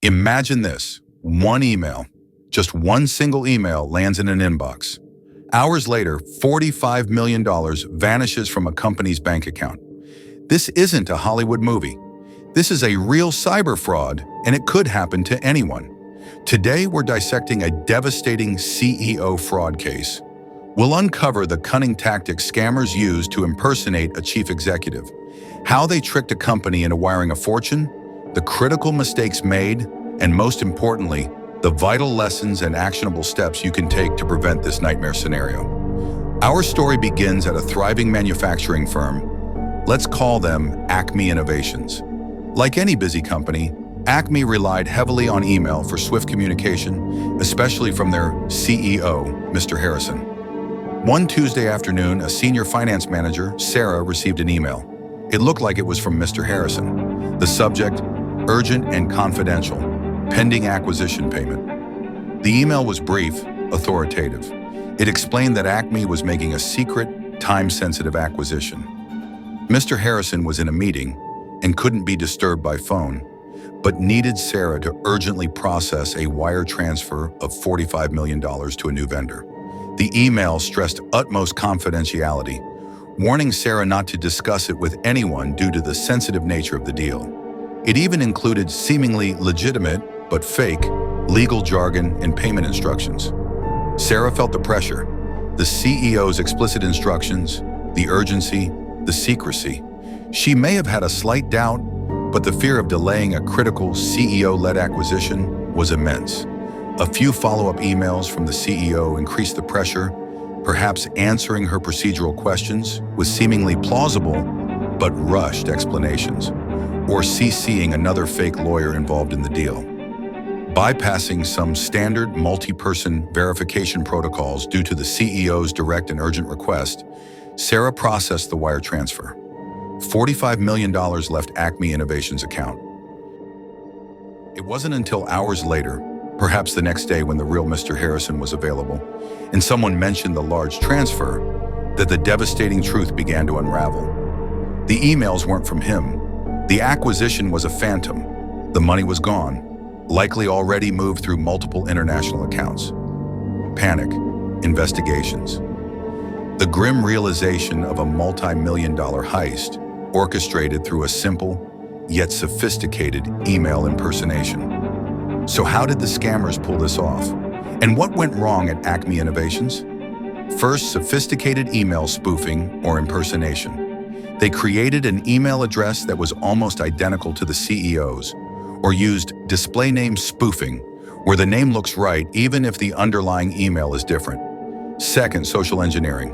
Imagine this, one email, just one single email lands in an inbox. Hours later, $45 million vanishes from a company's bank account. This isn't a Hollywood movie. This is a real cyber fraud, and it could happen to anyone. Today, we're dissecting a devastating CEO fraud case. We'll uncover the cunning tactics scammers use to impersonate a chief executive, how they tricked a company into wiring a fortune, the critical mistakes made, and most importantly, the vital lessons and actionable steps you can take to prevent this nightmare scenario. Our story begins at a thriving manufacturing firm. Let's call them Acme Innovations. Like any busy company, Acme relied heavily on email for swift communication, especially from their CEO, Mr. Harrison. One Tuesday afternoon, a senior finance manager, Sarah, received an email. It looked like it was from Mr. Harrison. The subject, urgent and confidential, pending acquisition payment. The email was brief, authoritative. It explained that Acme was making a secret, time-sensitive acquisition. Mr. Harrison was in a meeting and couldn't be disturbed by phone, but needed Sarah to urgently process a wire transfer of $45 million to a new vendor. The email stressed utmost confidentiality, warning Sarah not to discuss it with anyone due to the sensitive nature of the deal. It even included seemingly legitimate, but fake, legal jargon and payment instructions. Sarah felt the pressure, the CEO's explicit instructions, the urgency, the secrecy. She may have had a slight doubt, but the fear of delaying a critical CEO-led acquisition was immense. A few follow-up emails from the CEO increased the pressure, perhaps answering her procedural questions with seemingly plausible but rushed explanations, or CCing another fake lawyer involved in the deal. Bypassing some standard multi-person verification protocols due to the CEO's direct and urgent request, Sarah processed the wire transfer. $45 million left Acme Innovations' account. It wasn't until hours later, perhaps the next day when the real Mr. Harrison was available, and someone mentioned the large transfer, that the devastating truth began to unravel. The emails weren't from him. The acquisition was a phantom. The money was gone, likely already moved through multiple international accounts. Panic, investigations. The grim realization of a multi-million-dollar heist orchestrated through a simple, yet sophisticated email impersonation. So how did the scammers pull this off? And what went wrong at Acme Innovations? First, sophisticated email spoofing or impersonation. They created an email address that was almost identical to the CEO's, or used display name spoofing, where the name looks right even if the underlying email is different. Second, social engineering.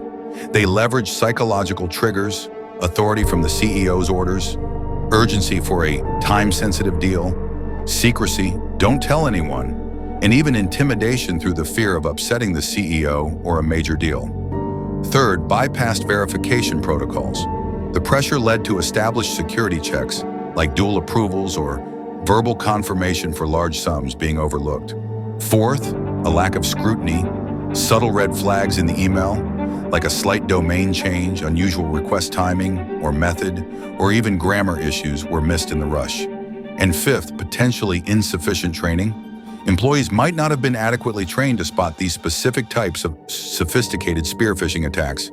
They leveraged psychological triggers, authority from the CEO's orders, urgency for a time-sensitive deal, secrecy, don't tell anyone, and even intimidation through the fear of upsetting the CEO or a major deal. Third, bypassed verification protocols. The pressure led to established security checks, like dual approvals or verbal confirmation for large sums being overlooked. Fourth, a lack of scrutiny, subtle red flags in the email, like a slight domain change, unusual request timing or method, or even grammar issues were missed in the rush. And fifth, potentially insufficient training. Employees might not have been adequately trained to spot these specific types of sophisticated spear phishing attacks.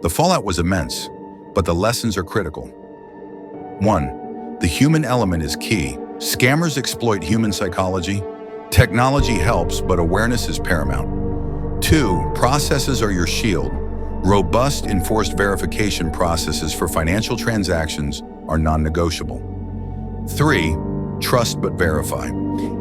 The fallout was immense, but the lessons are critical. 1. The human element is key. Scammers exploit human psychology. Technology helps, but awareness is paramount. 2. Processes are your shield. Robust enforced verification processes for financial transactions are non-negotiable. 3. Trust but verify.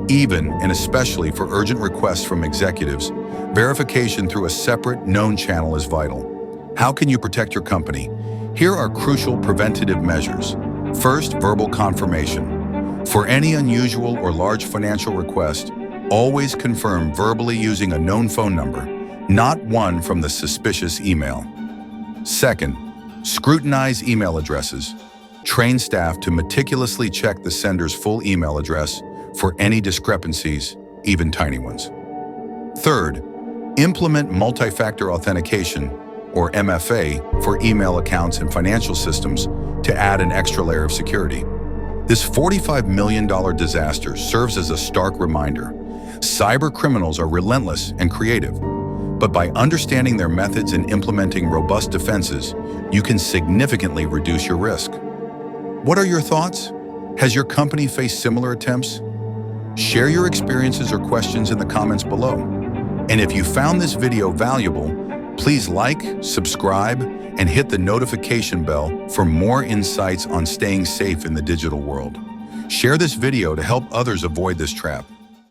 Even and especially for urgent requests from executives, verification through a separate, known channel is vital. How can you protect your company? Here are crucial preventative measures. First, verbal confirmation. For any unusual or large financial request, always confirm verbally using a known phone number, not one from the suspicious email. Second, scrutinize email addresses. Train staff to meticulously check the sender's full email address for any discrepancies, even tiny ones. Third, implement multi-factor authentication, or MFA, for email accounts and financial systems to add an extra layer of security. This $45 million disaster serves as a stark reminder. Cyber criminals are relentless and creative, but by understanding their methods and implementing robust defenses, you can significantly reduce your risk. What are your thoughts? Has your company faced similar attempts? Share your experiences or questions in the comments below. And if you found this video valuable, please like, subscribe, and hit the notification bell for more insights on staying safe in the digital world. Share this video to help others avoid this trap.